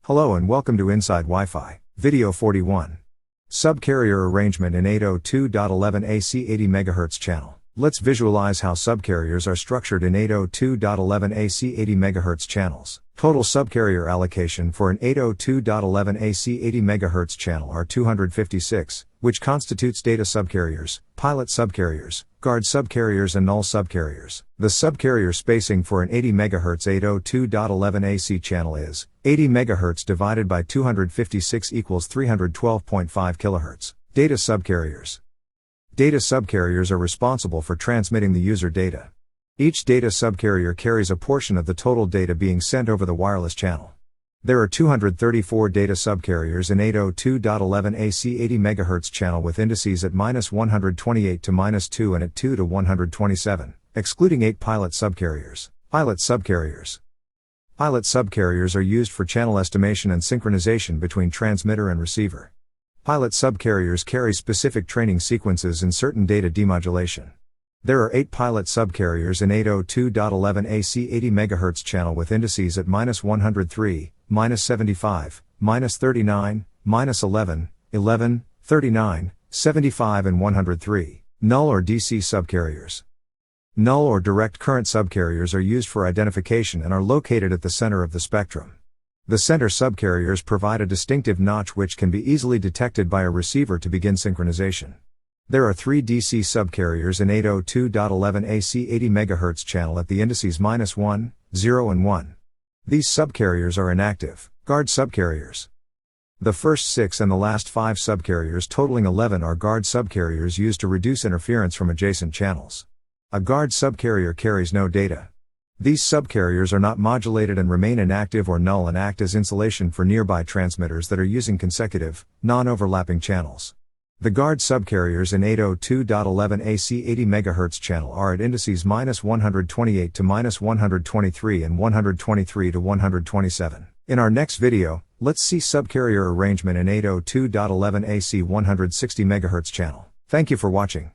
Hello and welcome to InsideWi-Fi, Video 41. Subcarrier arrangement in 802.11ac 80 MHz channel. Let's visualize how subcarriers are structured in 802.11ac 80 MHz channels. Total subcarrier allocation for an 802.11ac 80 MHz channel are 256, which constitutes data subcarriers, pilot subcarriers, guard subcarriers and null subcarriers. The subcarrier spacing for an 80 MHz 802.11ac channel is 80 MHz divided by 256 equals 312.5 kHz. Data subcarriers. Data subcarriers are responsible for transmitting the user data. Each data subcarrier carries a portion of the total data being sent over the wireless channel. There are 234 data subcarriers in 802.11ac 80 MHz channel with indices at -128 to -2 and at 2 to 127, excluding 8 pilot subcarriers. Pilot subcarriers. Pilot subcarriers are used for channel estimation and synchronization between transmitter and receiver. Pilot subcarriers carry specific training sequences in certain data demodulation. There are 8 pilot subcarriers in 802.11ac 80 MHz channel with indices at -103, -75, -39, -11, 11, 39, 75 and 103. Null or DC subcarriers. Null or direct current subcarriers are used for identification and are located at the center of the spectrum. The center subcarriers provide a distinctive notch which can be easily detected by a receiver to begin synchronization. There are 3 DC subcarriers in 802.11ac 80 MHz channel at the indices -1, 0 and 1. These subcarriers are inactive, guard subcarriers. The first 6 and the last 5 subcarriers totaling 11 are guard subcarriers used to reduce interference from adjacent channels. A guard subcarrier carries no data. These subcarriers are not modulated and remain inactive or null and act as insulation for nearby transmitters that are using consecutive, non-overlapping channels. The guard subcarriers in 802.11ac 80 MHz channel are at indices -128 to -123 and 123 to 127. In our next video, let's see subcarrier arrangement in 802.11ac 160 MHz channel. Thank you for watching.